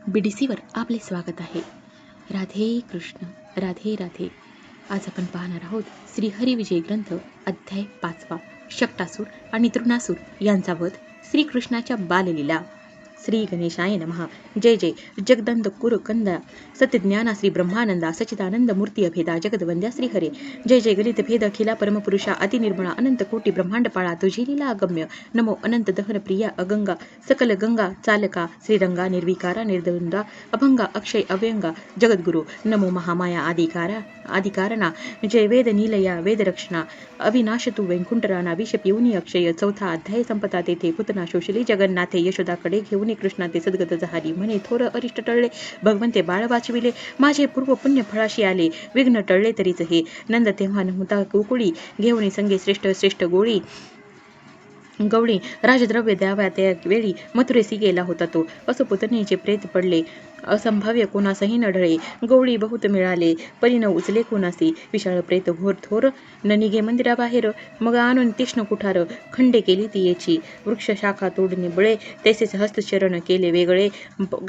BDCवर आपले स्वागत आहे. राधे कृष्ण, राधे राधे. आज आपण पाहणार आहोत श्रीहरी विजय ग्रंथ अध्याय 5वा, शक्टासूर आणि तृणासूर यांचा वध, श्रीकृष्णाच्या बाललीला. श्री गणेशाय नमः. जय जय जगदंत कुरकंदा सत्यज्ञाना श्री ब्रह्मानंदा सचिदानंद मूर्ती अभेदा जगदवंद्या श्री हरे. जय जय गलित भेद अखिला परमपुरुषा अतिनिर्मळा अनंत कोटी ब्रह्मांड पाळा तुझी लीला अगम्य. नमो अनंत दहन प्रिया अगंगा सकल गंगा चालका श्रीरंगा निर्विकारा निर्द्वंदा अभंगा अक्षय अव्यंगा जगद्गुरु. नमो महामाया आदिकारणा जय वेद नीलया वेदरक्षणा अविनाश तू वैकुंठराणा विष पिऊनी अक्षय. चौथा अध्याय संपता तेथे पुतना शोषली जगन्नाथे यशोदाकडे घेऊन कृष्णा ते सद्गत झाली म्हणे थोर अरिष्ट टळले भगवंते बाळ वाचविले माझे पूर्व पुण्य फळाशी आले विघ्न टळले तरीच हे. नंद तेव्हा नव्हता गोकुळी घेऊन संगे श्रेष्ठ श्रेष्ठ गवळी राजद्रव्य द्याव्या त्या वेळी मथुरेसी गेला होता तो. असो पुतणीचे प्रेत पडले असंभाव्य कोणासही न ढळे. गवळी बहुत मिळाले परी न उचले कोणासी. विशाळ प्रेत घोर थोर न निघे मंदिराबाहेर. मग आणून तीक्ष्ण कुठार खंडे केली ती याची. वृक्ष शाखा तोडणे बळे तैसेच हस्तचरण केले वेगळे.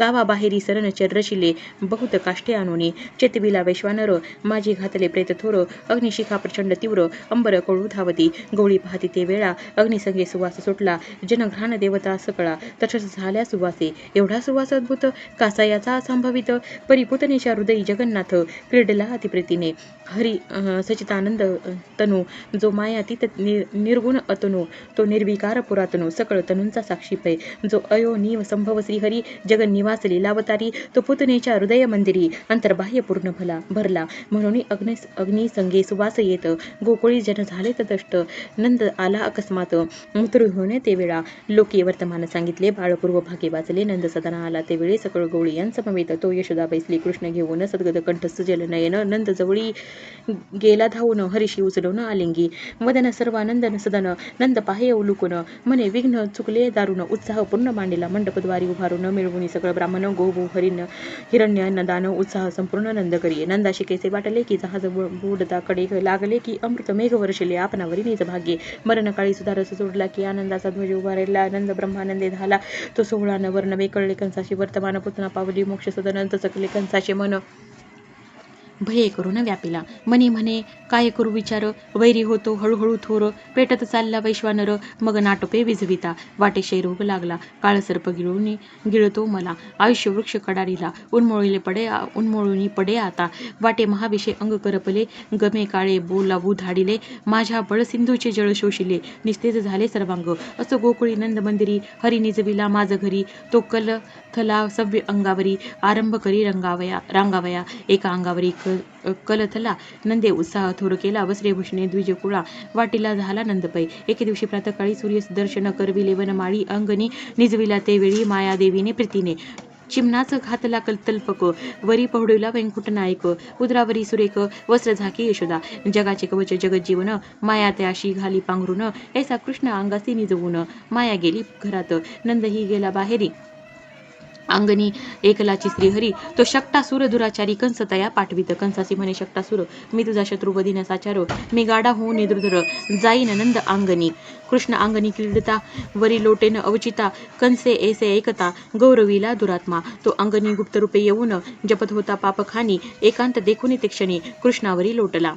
गावाबाहेरी सरण रचिले बहुत काष्टे आणून. चेतविला वैश्वानर माझी घातले प्रेत थोर. अग्निशिखा प्रचंड तीव्र अंबर कळू धावती. गवळी पाहती ते वेळा अग्निसंगे सुवास सुटला. जनघ्राण देवता सकळा तसंच झाल्या सुवासे. एवढा सुवास अद्भुत कासा याचा असंभावित. परिपुतनेच्या हृदयी जगन्नाथ क्रीडला अतिप्रीतीने. हरी सचितानंद तनू जो मायातीत निर्गुण अतनू तो निर्विकार पुरातनो सकळ तनूंचा साक्षी पै. जो अयो नीव संभव श्रीहरी जगन्निवास लीलावतारी तो पुतनेच्या हृदय मंदिरी अंतर्बाह्य पूर्ण भरला. म्हणून अग्निसंगे सुवास येत गोकुळी जन झाले तदष्ट. नंद आला अकस्मात मृत्यू होणे ते वेळा. लोके वर्तमान सांगितले बाळपूर्व भागे वाचले. नंद सदना आला ते वेळी सकळ गवळी यांसमवेत तो यशोदा बैसली कृष्ण घेऊन सद्गत कंठ सुजल नयन. नंद जवळी गेला धावून हरीशी उचलून आलिंगी. वदन सर्वानंदन सदन नंद पाहे उलुकून म्हणे विघ्न चुकले दारुण. उत्साह पूर्ण मांडला मंडपद्वारी उभारून मिळवून सकळ ब्राह्मण गोभू हिरण्य अन्नदान उत्साह संपूर्ण नंद करी. नंदाशी कैसे वाटले की जहाज बुडता कडे लागले की अमृत मेघ वर्षले आपणावरी निज भाग्ये. मरणकाळी सुधारस सोडला की आनंदाचा ध्वज उभारला. नंद ब्रह्मानंदे झाला तो सोहळा नवर नवे कळले कंसाशी वर्तमान पुतना पावली मोक्ष सदन चकले कंसाचे मन भये करून व्यापिला. मनी म्हणे काय करू विचार वैरी होतो हळूहळू थोर. पेटत चालला वैश्वानर मग नाटपे विझविता. वाटेशय रोग लागला काळसर्प गिळतो मला. आयुष्य वृक्ष कडारीला उन्मळून पडे आता. वाटे महाविषय अंग करपले गमे काळे बोलावू धाडिले. माझ्या बळसिंधूचे जळ शोषिले निस्तेज झाले सर्वांग. असो गोकुळी नंद मंदिरी हरी निजविला माझ घरी. तो कलथला सव्य अंगावरी आरंभ करी रांगावया. एका अंगावरी कलथला नंदे उत्साह थोर केला. वस्त्रे भूषणे द्विज कुळा वाटीला झाला नंदपै. एके दिवशी प्रातःकाळी सूर्य दर्शन करविले वनमाळी अंगणी निजविला ते वेळी मायादेवीने प्रीतीने. चिमणाच घातला कल्तल्पक वरी पहुडविला वैकुंठ नायक. उदरावरी सुरेख वस्त्र झाकी यशोदा जगाचे कवच जगज्जीवन. माया त्याशी घाली पांघरून ऐसा कृष्ण अंगासी निजवून. माया गेली घरात नंदही गेला बाहेरी. अंगणी एकलाची श्रीहरी तो शक्टासूर दुराचारी कंस तया पाठवित. कंसासी म्हणे शक्टासूर मी तुझा शत्रू वधीन साचार. मी गाडा होऊन निद्रुधर जाईन नंद अंगणी. कृष्ण अंगणी क्रीडता वरी लोटेन अवचिता. कंसे ऐसे ऐकता गौरवीला दुरात्मा. तो अंगणी गुप्तरूपे येऊन जपत होता पापखानी. एकांत देखून ते क्षणी कृष्णावरी लोटला.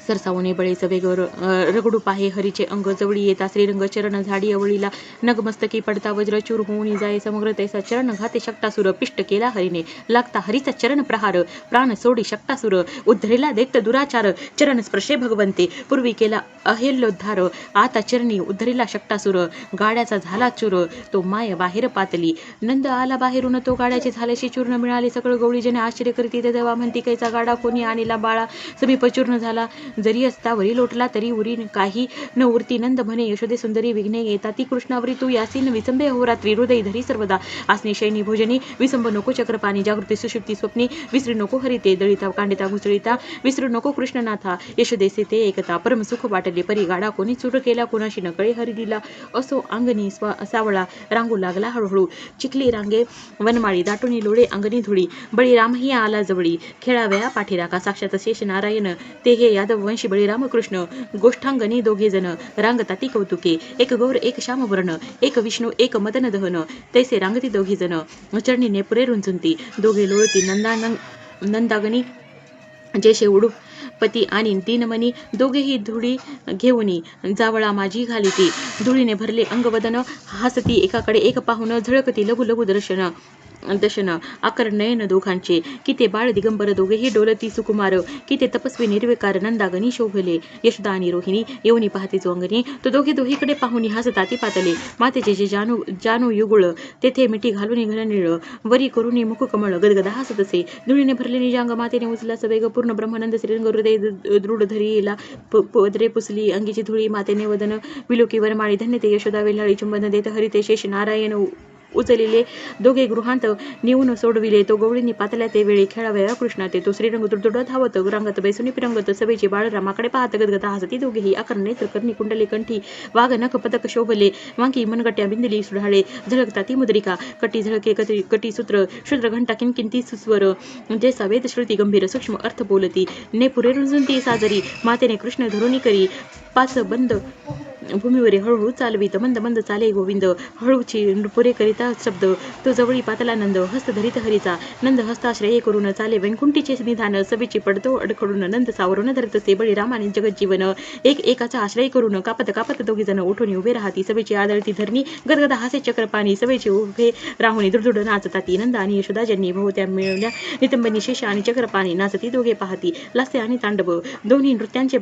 सरसावणे बळेच वेग रगडू पाहे हरीचे अंग. जवळी येता श्रीरंग चरण झाडी अवळीला. नगमस्तकी पडता वज्र चूर होऊन जाय समग्र तैसा. चरण घाते शक्टासूर पिष्ट केला हरीने. लागता हरीचा चरण प्रहार प्राण सोडी शक्टासूर. उद्धरेला दैत्य दुराचार चरण स्पर्शे भगवंते. पूर्वी केला अहेल्योद्धार आता चरणी उद्धरेला शक्टासूर. गाड्याचा झाला चूर तो माय बाहेर पातली. नंद आला बाहेरून तो गाड्याचे झाल्याशी चूर्ण मिळाले. सकळ गवळी जने आश्चर्य करीती ते तेव्हा म्हणती कैचा गाडा कोणी आणला बाळा समीप चूर्ण झाला. जरी असता वरी लोटला तरी उरी काही न उरती. नंद म्हणे यशोदे सुंदरी विघ्ने येता ती कृष्णावरी तू यासीन विसंबे होरात्री हृदय धरी सर्वदा. आसनी शयनी भोजनी विसंब नको चक्रपाणी. जागृती सुषुप्ती स्वप्नी विसरू नको हरिते. दळिता कांडिता घुसळिता विसरू नको कृष्णनाथा. यशोदेसे ते एकता परम सुख वाटले परी. गाडा कोणी चूर केला कोणाशी नकळे हरी दिला. असो अंगणी सावळा रांगू लागला हळूहळू. चिखली रांगे वनमाळी दाटुनी लोळे अंगणी धुळी. बळीरामही आला जवळी खेळावया पाठीराखा. साक्षात शेष नारायण ते हे यादव रघुवंशी बळीराम कृष्ण गोष्ठांगणी दोघे जण रांगताती कौतुके एक गौर एक श्यामवर्ण एक विष्णू एक मदन दहन तैसे रांगती दोघे जण चरणी नेपुरे रुंचुंती दोघे लोळती नंदागणी जैसे उडुपती आणि दीनमणी दोघेही धुळी घेऊनी जावळा माझी घालिती धुळीने भरले अंगवदन हसती एकाकडे एक पाहून झळकती लघु लघु दर्शन आकर नयन दोघांचे की ते बाळ दिगंबर दोघेही डोलती सुकुमार की ते तपस्वी निर्विकार नंदागणी शोभले यशोदा आणि रोहिणी येऊनी पाहते जो अंगणी तो दोघीकडे पाहुनी हसताती पातले मातेचे जे जानू युगुळ तेथे मिठी घालून घन निळ वरी करुणी मुख कमळ गदगदा हसत असे धुळीने भरलेली जांग मातेने उचला सवेग पूर्ण ब्रह्मानंद श्रीरंग हृदय दृढ धरीला पदरे पुसली अंगीची धुळी मातेने वदन विलोकी वरमाळी धन्यते यशोदा वेल्हाळी चुंबन देत हरिते शेष नारायण उचलिले दोघे गृहांत नेऊन सोडविले तो गवळींनी पातल्या ते वेळी खेळावया कृष्णा ते तो श्रीरंग दुडदुड धावत रांगत बैसुनी पिरंगत सभेची बाळ रामाकडे पाहत गदगदा हसती दोघेही आकर नेत्र करणी कुंडली कंठी वाघ नख पदक शोभले वांकी मनगट्या बिंदली सुढाळे झळकता ती मुद्रिका कटी झळके कटी सूत्र शुद्र घंटा किंकिंती सुस्वर जैसा वेद श्रुती गंभीर सूक्ष्म अर्थ बोलती ने पुरे रुंजून साजरी मातेने कृष्ण धरुणी करी पाच बंद भूमीवरे हळूहळू चालवीत मंद मंद चाले गोविंद हळूची पुरे करिता शब्द तो जवळी पातला नंद हस्त धरित हरीचा नंद हस्ताश्रय करून चाले वैकुंठीचे निधान सभेची पडतो अडखडून नंद सावरून धरत से बळीरामाने जगज्जीवन एकाचा आश्रय करून कापत कापत दोघी जण उठून उभे राहती सभेची आदळती धरणी गदगदा हासे चक्रपाणी सभेची उभे राहुणी दुडदुड नाचताती नंद आणि यशोदा ज्यांनी भोवत्या मिळवल्या नितंबनी शेष आणि चक्रपाणी नाचती दोघे पाहती लास्य आणि तांडव दोन्ही नृत्यांचे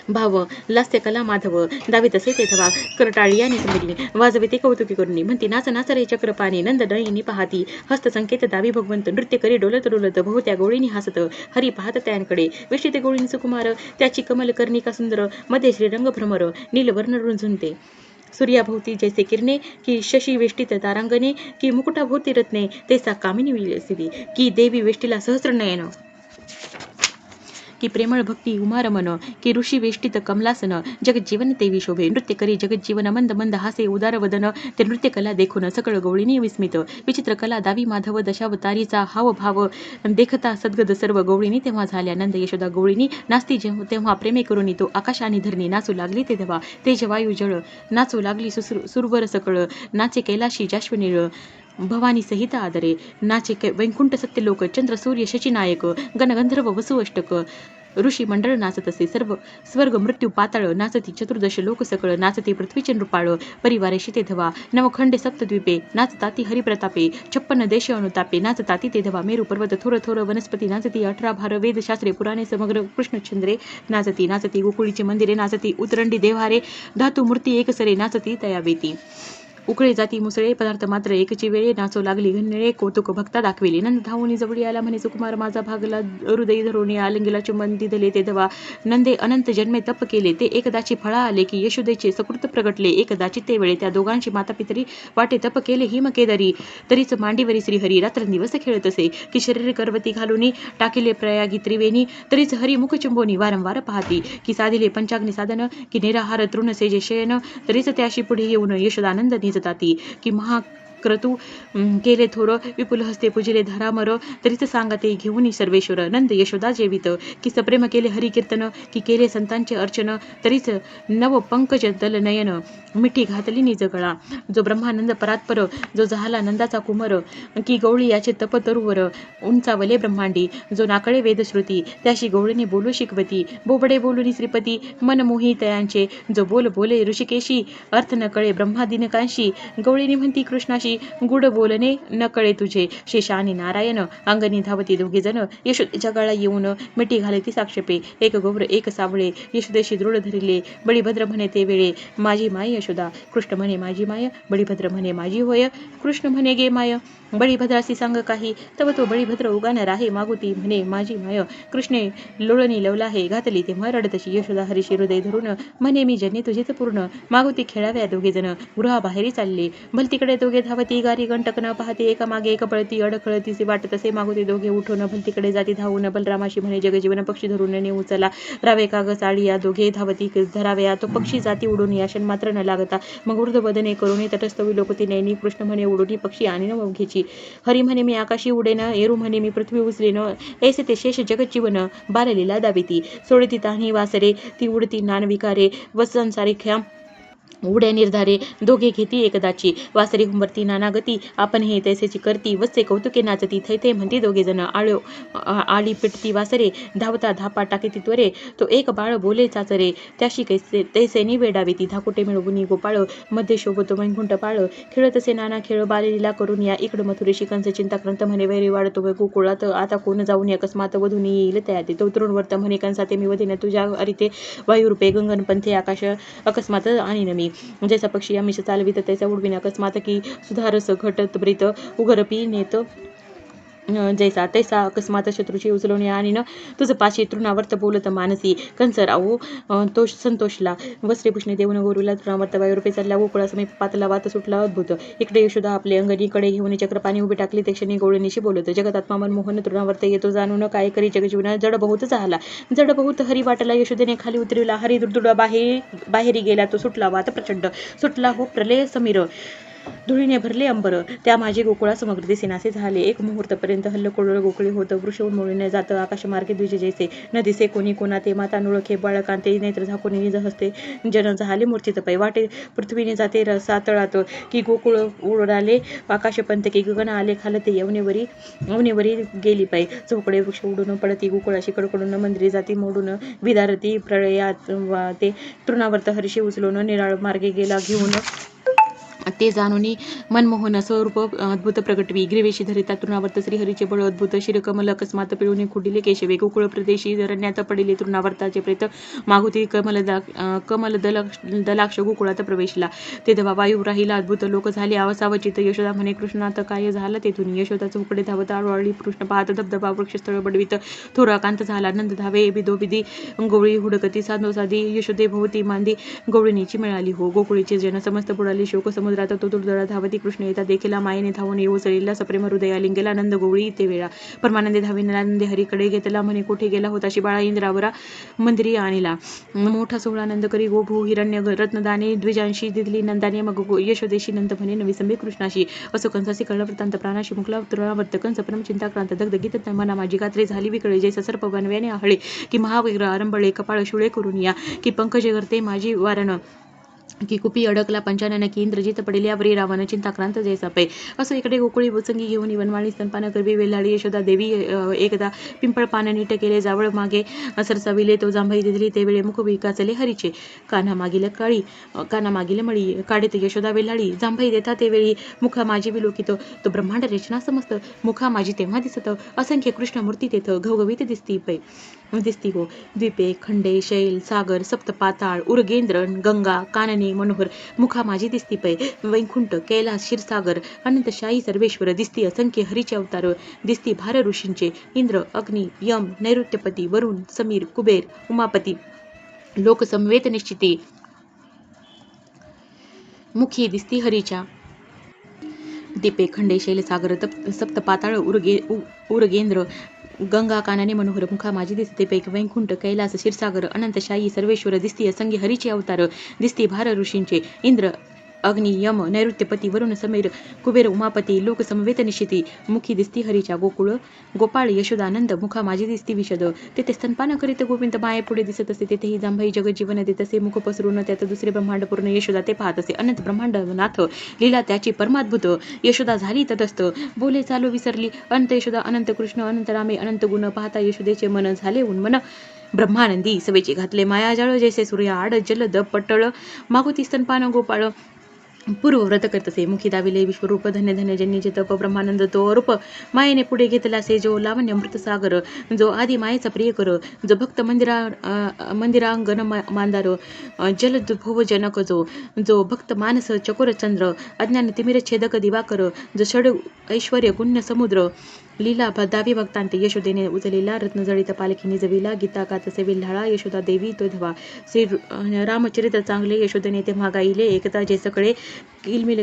भाव लास्य कला माधव दावीत असे ते धवा करटाळी आणि कुंडली वाजवे ते कौतुकी करुणी म्हणती नाच नाच रे चक्रपाणी नंद नयनी पाहती हस्त संकेत दावी भगवंत नृत्य करी डोलत डोलत बहुत्या गोळीनी हसत हरी पाहत त्यांकडे विष्टित गोळीनी सुकुमार त्याची कमल कर्णिका सुंदर मध्ये श्रीरंग भ्रमर नीलवर्ण रुंझुनते सूर्याभोवती जैसे किरणे की शशी वेष्टित तारांगणे की मुकुटाभोवती रत्ने तेसा कामिनी विलसिली की देवी वेष्टीला सहस्रनयन की प्रेमळ भक्ती उमारमन की ऋषी वेष्टित कमलासन जगज्जीवन तेवी शोभे नृत्य करी जगज्जीवन मंद मंद हासे उदार वदन ते नृत्य कला देखून सकळ गवळीनी विस्मित विचित्र कला दावी माधव दशावतारीचा हावभाव देखता सद्गद सर्व गवळीनी तेव्हा झाल्या नंद यशोदा गवळीनी नास्ती तेव्हा प्रेमे करुणी तो आकाश आणि धरणी नाचू लागली ते तेव्हा तेज वायू जळ नाचू लागली सुरवर सकळ नाचे कैलाशी जाश्वनीळ भवानी सहित आदरे नाचे वैकुंठ सत्यलोक चंद्र सूर्य शचीनायक गणगंधर्व वसु अष्टक ऋषी मंडळ नाचत असे सर्व स्वर्ग मृत्यू पाताळ नाचती चतुर्दश लोक सकळ नाचती पृथ्वीचे नृपाळ परिवारेशी ते धवा नवखंडे सप्तद्वीपे नाचताती हरिप्रतापे 56 देश अनुतापे नाचताती ते धवा मेरू पर्वत थोर थोर वनस्पती नाचती 18 भार वेदशास्त्रे पुराणे समग्र कृष्णचंद्रे नाचती नाचती गोकुळीची मंदिरे नाचती उतरंडी देव्हारे धातू मूर्ती एकसरे नाचती तयावेती उकळे जाती मुसळे पदार्थ मात्र एकची वेळे नाचो लागली घन्नळे कौतुक भक्ता दाखविले नंद धावून जवळी आला म्हणे सुकुमार माझा भागला हृदय धरून आलिंगला चुंबन दिधले ते धवा नंदे अनंत जन्मे तप केले ते एकदाची फळा आले की यशोदेचे सकृत प्रगटले एकदाची ते वेळे त्या दोघांची माता पितरी वाटे तप केले हिम केदारी तरीच मांडीवरी श्रीहरी रात्रंदिवस खेळत असे की शरीर करवती घालून टाकिले प्रयागी त्रिवेणी तरीच हरी मुख चुंबोनी वारंवार पाहती की साधिले पंचाग्नी साधन की निराहार तृण सेजे शयन तरीच त्याशी पुढे येऊन यशोदानंद निजताती की क्रतू केले थोर विपुल हस्ते पूजिले धरामर तरीच सांगते घेऊन सर्वेश्वर नंद यशोदा जेवित की सप्रेम केले हरिकीर्तन की केले संतांचे अर्चन तरीच नव पंकज दल नयन मिठी घातली निज गळा जो ब्रह्मानंद परात्पर जो झाला नंदाचा कुमर की गवळी याचे तप तरुवर उंचावले ब्रह्मांडी जो नाकळे वेदश्रुती त्याशी गवळीने बोलू शिकवती बोबडे बोलूनी श्रीपती मन मोही तयांचे जो बोले ऋषिकेशी अर्थ न कळे ब्रह्मादिनकांशी गवळीने म्हणती कृष्णाशी गुड बोलणे न कळे तुझे शेष आणि नारायण अंगणी धावती दोघे जण यशोदेच्या गळा येऊन मिठी घालती साक्षेपे एक गौर एक सावळे यशोदेशी दृढ धरिले बळीभद्र म्हणे ते वेळे माझी माय यशोदा कृष्ण म्हणे माझी माय बळीभद्र म्हणे माझी होय कृष्ण म्हणे गे माय बळीभद्रासी सांग काही तव तो बळीभद्र उगान राहे मागुती म्हणे माझी माय कृष्णे लोळणी लवला हे घातली तेव्हा रडतशी यशोदा हरीशी हृदय धरून म्हणे मी जन्य तुझेच पूर्ण मागुती खेळाव्या दोघे जण गृहाबाहेरी चालले भलतीकडे दोघे धावत धावती गारी कंटक न पाहती एका मागे एक पळती अडखळतीचे वाटत असे मागोते दोघे उठून भलतीकडे जाती धावून बलरामाशी म्हणे जगजीवन पक्षी धरून नेऊ चला रावे काग चाळी या दोघे धावती धराव्या तो पक्षी जाती उडून याशन मात्र न लागता मग ऊर्ध्व बदने करून तटस्थ विलोकती नैनी कृष्ण म्हणे उडून पक्षी आणि न घ्यायची हरी म्हणे मी आकाशी उडेन एरू म्हणे मी पृथ्वी उचलेन ऐसे ते शेष जगज्जीवन बाललीला दाविती सोडती तान्ही वासरे ती उडती नानविकारे वसंसारिख्या उड्या निर्धारे दोघे घेती एकदाची वासरी हुंबरती नानागती आपण हे तैसेची करती वस्से कौतुके नाचती थैथे म्हणती दोघे जण आळी पिटती वासरे धावता धापा टाकीती त्वरे तो एक बाळ बोले चाचरे त्याशी कैसे तैसेनी वेडाविती धाकुटे मिळवुनी गोपाळ मध्ये शोभतो वैकुंठ पाळ खेळतसे नाना खेळ बाललीला करून या इकडं मथुरेशी कंस चिंताक्रांत म्हणे वैरी वाढतो गोकुळात आता कोण जाऊन अकस्मात वधूनी येईल तयाती तो तृणवर्त म्हणे कंसाते मी वधीने तुझ्या अरिते वायुरूपे गंगन पंथे आकाश अकस्मात आणि नमी जैसा पक्षी आमिष चालवित तैसा उडविन अकस्मात की सुधारस घटत ब्रीत उगरपी नेत जैसा तैसा अकस्मात शत्रूची उचलवणे आणि न तुझं पाशी तृणावर्त बोलत मानसी कंसराव तो संतोषला वस्त्रे पुष्णे देऊन गोरुला तृणावर्त वायुरूपे चालला गोकुळा समीप पातला वात सुटला अद्भुत इकडे यशोदा आपले अंगणीकडे घेऊन चक्रपाणी उभी टाकली ते क्षणी गोळणीशी बोलत जगतात्मा मनमोहन तृणावर्त येतो जाणून काय करी जगजीवना जड बहुत झाला जड बहुत हरी वाटला यशोदेने खाली उतरविला हरी दुर्दुडा बाहेरी गेला तो सुटला वात प्रचंड सुटला हो प्रलय समीर धुळीने भरले अंबर त्या माझे गोकुळा समग्र दिसेनासे झाले एक मुहूर्तपर्यंत हल्लकोळ गोकुळे होतं वृक्ष उन्मळून जातं आकाशमार्गे द्विज जैसे न दिसे कोणी कोणाते माता नुळखे बाळकांते नेत्र झाकून निज हस्ते जन झाले मूर्छित पै वाटे पृथ्वीने जाते सातळात की गोकुळ उडाले आकाशपंतकी गगन आले खालते यवनेवरी गेली पै चौकडे वृक्ष उडून पडती गोकुळाशी कडकडून मंदिरे जाती मोडून विदारती प्रळयात ते तृणावर्त हर्षी उचलून निराळ मार्गे गेला घेऊन ते जाणूनी मनमोहन स्वरूप अद्भुत प्रगटवी ग्रीवेशी धरिता तृणावर्त श्रीहरीचे बळ अद्भुत शिरकमल अकस्मात पिळून खुडिले केशवे गोकुळ प्रदेशी रण्यात पडिले तृणावर्ताचे प्रेत मागुती कमल दलाक्ष गोकुळात प्रवेशला ते दवा वायू राहिला अद्भुत लोक झाले अवसावचित यशोदा म्हणे कृष्णात काय झालं तेथून यशोदा चौकडे धावत आळूआळी कृष्ण पाहत धबधबा वृक्षस्थळ बडवीत थोराकांत झाला नंद धावे बिदोबिदी गोवळी हुडकती साधोसाधी यशोदे भोवती मांदी गोवळीची मिळाली हो गोकुळीचे जन समस्त बुडाली शोक समुद्रात तो दुर्दळा धावती कृष्ण येता देखील मायेने धावून येऊ चढीला सप्रेम हृदया लिंगेला नंद गोवळी ते वेळा परमानंदे धाविनेला नंदे हरीकडे घेतला म्हणे कोठे गेला होता बाळा इंद्रावरा मंदिरी आणला मोठा सोहळा नंद करी गोभू हिरण्य रत्नदाने द्विजांशी दिदली नंदाने मग यशोदेशी नंद म्हणे नविसंबे कृष्णाशी असो कंसाशी कळलं वृत्तांत प्राणाशी मुकला तृणावर्त कंस परम चिंताक्रांत दगदगीत मना माझी गात्रे झाली विकळे जैसा सर्प बनव्याने आहळे की महावीर आरंभळे कपाळ शुळे करून या की पंकजे करते माझी वारण की कुपी अडकला पंचानन की इंद्रजित पडिल्यावरी रावण चिंताक्रांत जैसा पै असं इकडे गोकुळी वचंगी घेऊन वनवाळी स्तनपान करवी वेलाळी यशोदा देवी एकदा पिंपळ पान नीट केले जावळ मागे सरसाविले तो जांभई दिदली ते वेळे मुख विकाचले हरीचे काना मागील मळी काढीत यशोदा वेलाळी जांभई देता ते वेळी मुखा माझी विलोकित तो ब्रह्मांड रचना समस्त मुखा माझी तेव्हा दिसत असंख्य कृष्ण मूर्ती तेथ घवघवीत दिसती हो द्वीपे खंडे शैल सागर सप्त पाताळ उरगेंद्र गंगा कानने मनोहर मुखा माझी दिसती पै वैकुंठ कैलास क्षीरसागर अनंतशाही सर्वेश्वर दिसती असंख्य हरीचे अवतार दिसती भार ऋषींचे इंद्र अग्नी यम नैऋत्यपती वरुण समीर कुबेर उमापती लोक समवेत निश्चिती मुखी दिसती हरीच्या दीपे खंडे शैल सागर सप्त पाताळ उरगेंद्र गंगा कानने मनोहर मुखा माझी दिसते पैक वैकुंठ कैलास क्षीरसागर अनंतशाही सर्वेश्वर दिसती असंख्य हरीचे अवतार दिसती भार ऋषींचे इंद्र अग्नि यम नैऋत्यपती वरुण समीर कुबेर उमापती लोक समवेत निशिती मुखी दिसती हरीच्या गोपाळ यशोदानंद मुखा माझी दिसती विशद तेथे स्तनपान करीत गोविंद माये पुढे दिसत असे तेथेही जांभई जगजीवन देत असे मुख पसरून त्यात दुसरे ब्रह्मांड पूर्ण यशोदा ते पाहत असे अनंत ब्रह्मांड नाथ लीला त्याची परमाद्भुत यशोदा झाली तटस्थ बोले चालू विसरली अनंत यशोदा अनंत कृष्ण अनंत रामे अनंत गुण पाहता यशोदेचे मन झाले उन्मन ब्रह्मानंदी सवेचे घातले मायाजाळ जैसे सूर्य आड जलद पटळ मागुती स्तनपान गोपाळ पूर्व व्रत करत असे मुखी दाविले विश्वरूप धन्य धन्य जन्नीचे तप ब्रह्मानंद तो अरूप मायेने पुढे घेतला से जो लावण्य अमृत सागर जो आधी मायेचा प्रिय कर जो भक्त मंदिरांगण मांदार जलद भुव जनक जो भक्त मानस चकोर चंद्र अज्ञान तिमिर छेदक दिवाकर जो षड ऐश्वर्य गुण्य समुद्र लीला दावी भक्तांते यशोदेने उचलेला रत्नजळीत पालखी निजविला गीता कातसे विल्हाळा यशोदा देवी तो धवा श्री रामचरित्र चांगले यशोदेने तेव्हा गाईले एकता जे सगळे किलमिल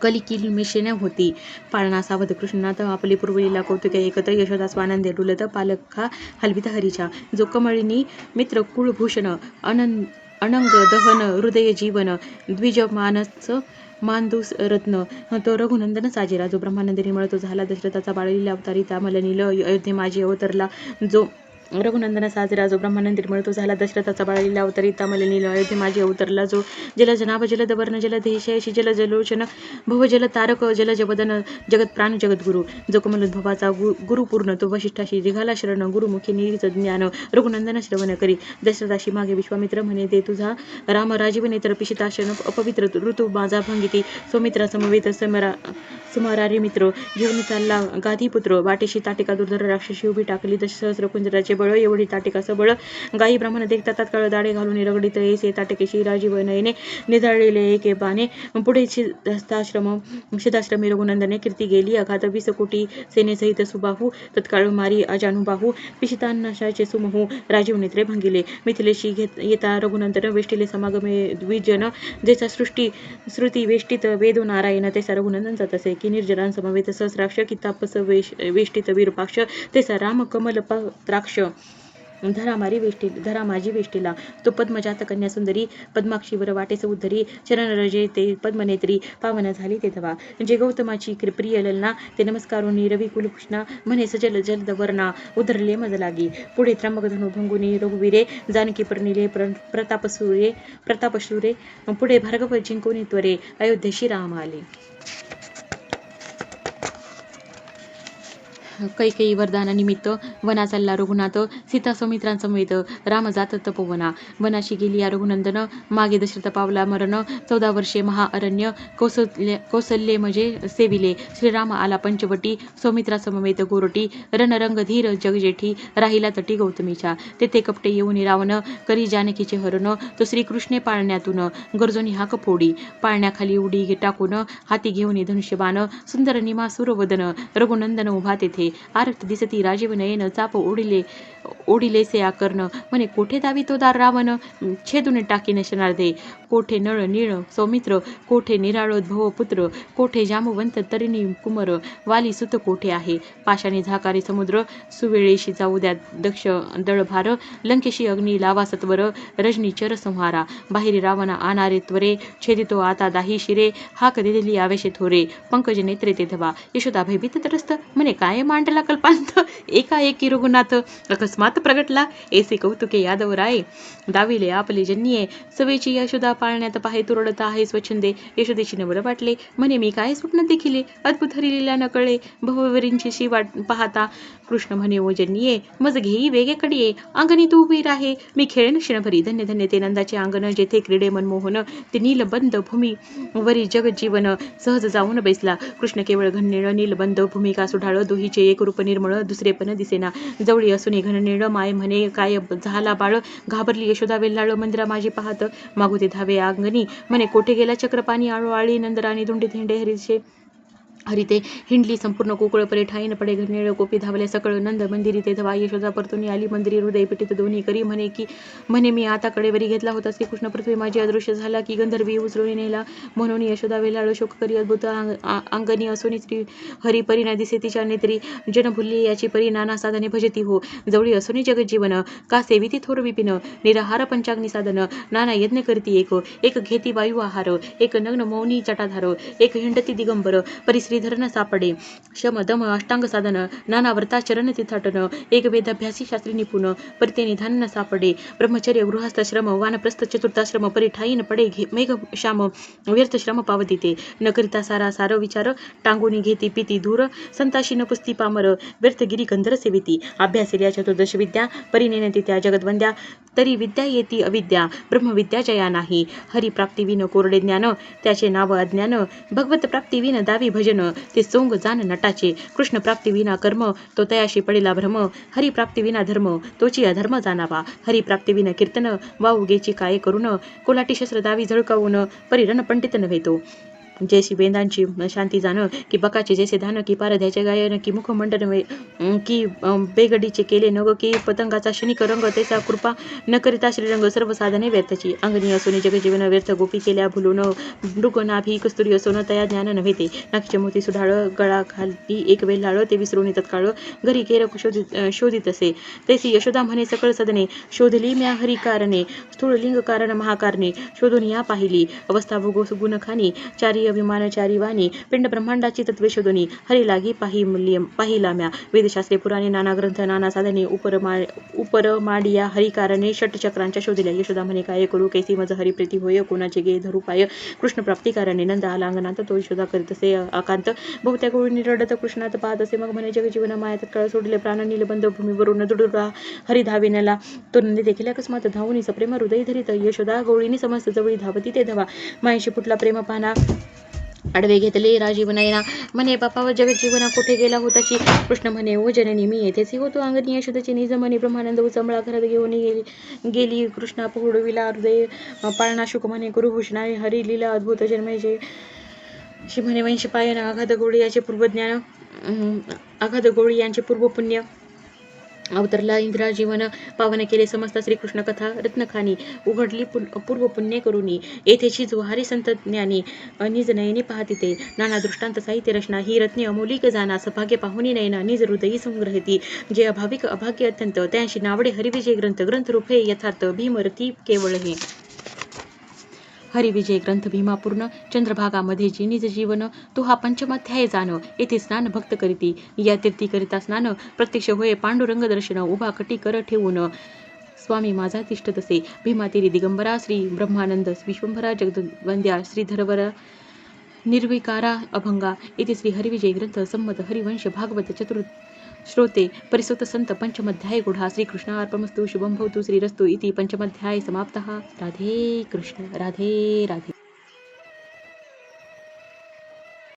कलिकी मिशेने होती. पाळणा सावध कृष्णनाथ आपली पूर्वलीला कौतुके ऐकत यशोदा स्वानंदे डुलत पालखा हलवित हरीच्या. जो कमळिनी मित्र कुळभूषण अनंग दहन हृदय जीवन द्विज मानदुस रत्न तो रघुनंदन साजेरा. जो ब्रह्मानंद निर्मळ तो झाला दशरथाचा बाळलीला अवतारी त्यामल नील अयोध्ये माझी अवतरला. जो रघुनंदन साजरा जो ब्रह्मानंद निर्मळ तो झाला दशरथाचा बाळलीला अवतारी त्यामल नील अयोध्ये माझी अवतरला. जो जलज नाभ जलद वर्ण जलद हेशयशी जल जलोचन भव जल तारक जलज वदन जगत प्राण जगद्गुरु. जो कमलोद्भवाचा गुरुपूर्ण तो वशिष्ठाशी निघाला शरण गुरुमुखी निरीच ज्ञान रघुनंदन श्रवण करी. दशरथाशी मागे विश्वामित्र म्हणे दे तुझा राम राजीव नेत्र पिशिताशन अपवित्र ऋतू माझा भंगिती. सौमित्रा समवेत सुमारारी मित्र घेऊन चालला गाधीपुत्र. वाटेशी ताटिका दुर्धर राक्षसी उभी टाकली दशसहस्र कुंजराचे बळ एवढी ताटिका सबळ. गायी ब्राह्मण देखता तात्काळ दाडे घालून रगडीत ऐसे ताटकेशी राजीव नयने निधाळलेले एके बाणे. पुढे सिद्धाश्रमी रघुनंदने कीर्ती गेली अघात 20 कोटी सेनेसहित सुबाहू तत्काळ मारी अजानुबाहू. पिशितानाशाचे सुमहू राजीव नेत्रे भंगिले. मिथिलेशी येता रघुनंदन वेष्टिले समागमे द्विजन. जेचा श्रुती वेष्टित वेदो नारायण तेसा रघुनंदनचा तसे की निर्जरांसमवेत सहस्राक्ष. की तापस वेष्टित विरूपाक्ष तेसा राम कमलपत्राक्ष. धरा माझी वेष्टीला तो पद्मजात कन्या सुंदरी. पद्माक्षीवर वाटेस उद्धरी चरण रजे ते पद्मनेत्री. पावन झाली ते धवा जे गौतमाची प्रिय ललना. ते नमस्कारोनी रवी कुलभूषणा म्हणे सजल जलद वर्णा. उधरले मज लागी पुढे त्र्यंबक धनु भंगुनी रघुवीरे. जानकी परनिले प्रतापशूरे पुढे भार्गव जिंकुनी त्वरे. अयोध्येशी राम आले. कैकेयी वरदानानिमित्त वना चालला रघुनाथ. सीता सौमित्रांसमवेत राम जात तपोवना. वनाशी गेली या रघुनंदन मागे दशरथ पावला मरण. 14 वर्षे महाअरण्य कौसल्ये मजे सेविले. श्रीराम आला पंचवटी सौमित्रा समवेत गोरटी. रणरंग धीर जगजेठी राहिला तटी गौतमीच्या. तेथे कपटे येऊन रावण करी जानकीचे हरण. तो श्रीकृष्णे पाळण्यातून गरजोनी हाक फोडी. पाळण्याखाली उडी टाकून हाती घेऊन धनुष्यबाण. सुंदर निमासुर वदन रघुनंदन उभा तेथे. आरक्त दिसती राजीव नयन चाप ओढिलेसे आकर्ण. म्हणे कोठे दावी तो दार रावण छेदून टाकीन शनार्धे. कोठे नळ नीळ सौमित्र कोठे निराळोद्भव पुत्र. कोठे जामवंत तरिणी कुमर वाली सुत कोठे आहे. पाशाने झाकारे समुद्र सुवेळेशी जाऊ द्या दक्ष दळभार. लंकेशी अग्नी लावा सत्वर रजनीचर संहारा. बाहेरी रावण आणारे त्वरे छेदितो आता दाही शिरे. हाक दिलेली आवेशे थोरे पंकज नेत्रे ते धवा. यशोदा भयभीत त्रस्त म्हणे काय मांडला कल्पांत. एकाएकी रघुनाथ अकस्मात प्रगटला ऐसे कौतुके यादव राय. दाविले आपले जन्ये सवेची यशोदा पाळण्यात पाहे तुरडत आहे स्वच्छंदे. यशोदेशी नवल वाटले म्हणे मी काय स्वप्न देखिले अद्भुत हरिलीला न कळे. भववरींची वाट पाहता कृष्ण म्हणे ओ जन्ये मज घेई वेगे कडिये. अंगणी तू उभी राहे मी खेळेन क्षणभरी. धन्य धन्य ते नंदाचे अंगण जेथे क्रीडे मनमोहन. ते नीलबंद भूमी वरी जगजीवन सहज जाऊन बैसला. कृष्ण केवळ घननीळ नीलबंद भूमिका सुढाळ. दोहीचे एक रूप निर्मळ दुसरे पण दिसेना. जवळी असून घननीळ माय म्हणे काय झाला बाळ. घाबरली यशोदा वेल्हाळ मंदिरा माझी पाहत. मागुते धावे अंगणी म्हणे कोठे गेला चक्रपाणी आळोआळी. नंदराणी धुंडीत हिंडे हरिते हिंडली संपूर्ण कोकळ परे ठाईन पडे. घननीळ कोपी धावले सकळ नंद मंदिरी ते धवा. यशोदा परतुनी आली मंदिरी हृदय पिटित दोन्ही करी. म्हणे मी आता कडेवरी घेतला होता श्रीकृष्ण पृथ्वी माझी अदृश्य झाला की गंधर्वी उचलून नेला. म्हणून यशोदा वेलाळ शोक करी अद्भुत अंगणी असोनी श्री हरी परी न दिसे तिच्या नेत्री. जन भुल्ली याची परी नाना साधने भजती हो. जवळी असोनी जगज्जीवन का सेविती थोर विपिन. निराहार पंचाग्नी साधन नाना यज्ञ करती एक. एक घेती वायू आहार एक नग्न मौनी जटाधार. एक हिंडती दिगंबर परिश्री धरण सापडे. शम दम अष्टांग साधन नाना व्रता चरण तीर्थाटन. एक वेदाभ्यासी शास्त्री निपुण परिते निधान न सापडे. ब्रह्मचर्य गृहस्थाश्रम वानप्रस्थ चतुर्थाश्रम परी ठाईन पडे मेघ श्याम व्यर्थ श्रम पावतीते. न करिता सारा सार विचार टांगुनी घेती पिती धूर. संताशी न पुस्ती पामर व्यर्थ गिरी कंधर सेविती. अभ्यासिल्या चतुर्दश विद्या परिनेनती त्या जगद्वंद्या. तरी विद्या येती अविद्या ब्रह्मविद्या जया नाही. हरिप्राप्तीविन कोरडे ज्ञान त्याचे नाव अज्ञान. भगवत प्राप्तीविन दावी भजन ते सोंग जान नटाचे. कृष्ण प्राप्तीविना कर्म तो तयाशी पडेला भ्रम. हरिप्राप्तीविना धर्म तोची अधर्म जाणावा. हरिप्राप्तीविना कीर्तन वाऊ गेची काय करून. कोलाटी शस्त्र दावी झळकावून परिरण पंडित नव्हे तो. जैसी वेदांची शांती जाण की बकाचे जैसे धान की पारध्याचे गायन की मुखमंडन की बेगडीचे केले नग की पतंगाचा क्षणिक रंग त्याचा कृपा न करिता श्रीरंग सर्व साधने व्यर्थची अंगणी असून जगजीवन व्यर्थ गोपी केल्या भुलून मृग नाभी कस्तुरी असून तया ज्ञान नव्हे ते नाकीचे मोती सुढाळ गळा खाली एक वेल्हाळ ते विसरून तत्काळ घरी केर शोधित असे तैसी यशोदा म्हणे सकळ सदने शोधली म्या हरी कारणे स्थूळ लिंग कारण महाकारणे शोधून या पाहिली अवस्था भोगो सुगुण खानी चारी अभिमान चारी वाणी पिंड ब्रह्मांडाची तत्वे शोधुनी हरी लागी पाहिला म्या वेदशास्त्रे पुराणे नाना ग्रंथ नाना साधने उपरमाडिया हरी कारणे षटचक्रांच्या शोधिल्या यशोदा म्हणे काय करू कैसी मज हरी प्रीती होय कोणाचे गे धरू पाय कृष्ण प्राप्ती कारणे नंद आला अंगणात तो यशोदा करीत असे आकांत बहुत्या गोळी रडत कृष्णात पाहत असे मग म्हणे जगजीवन माया तत्काळ सोडले प्राण नीलबंध भूमीवरून दुडुरा हरी धाविनेला तो नंदी देखील अकस्मात धावून सप्रेम हृदय धरित यशोदा गवळीने समस्त जवळी धावती ते धावा मायेशी फुटला प्रेम पाहना आडवे घेतले राजीवनयना म्हणे बापा जगजीवना कुठे गेला होताची कृष्ण म्हणे ओ जननी मी येथेच होतो अंगणी यशोदाची निज म्हणे ब्रह्मानंद उचंबळा घरात घेऊन गेली कृष्णा पहुडविला हृदय पाळणा शुक म्हणे गुरुभूषणा हरी लीला अद्भुत जन्माचे शी म्हणे वंश पायन आघात गवळी याचे पूर्वज्ञान आघात गवळी यांचे पूर्व पुण्य अवतरला इंद्रा जीवन पावन केले समस्त श्रीकृष्ण कथा रत्नखानी उघडली पूर्व पुण्य करुणी येथेची जुहारी संत ज्ञानी निज नयनी पाहती ते नाना दृष्टांत साहित्य रचना ही रत्ने अमोलिक जाना सभाग्य पाहुनी नयना निज हृदयी संग्रहती जे अभाविक अभाग्य अत्यंत त्यांशी नावडे हरिविजय ग्रंथ रूप हे यथार्थ भीमरती केवळ हे हरिविजय ग्रंथ भीमापूर्ण चंद्रभागामध्ये जी निज जीवन तो हा पंचमाध्याय जाण येथे स्नान भक्त करीती या तीर्थी करिता स्नान प्रत्यक्ष होय पांडुरंग दर्शन उभा कटी कर ठेवून स्वामी माझा तिष्ठ तसे भीमातिरी दिगंबरा श्री ब्रह्मानंद विश्वंभरा जगदवंद्या श्रीधरवर निर्विकारा अभंगा येथे श्री हरिविजय ग्रंथ संमत हरिवंश भागवत श्रोते परिसुत संत पंचमध्याय गुढा श्रीकृष्ण अर्पमस्तु शुभम भवतु श्रीरस्तु इति पंचमध्याय समाप्तः राधे कृष्ण राधे राधे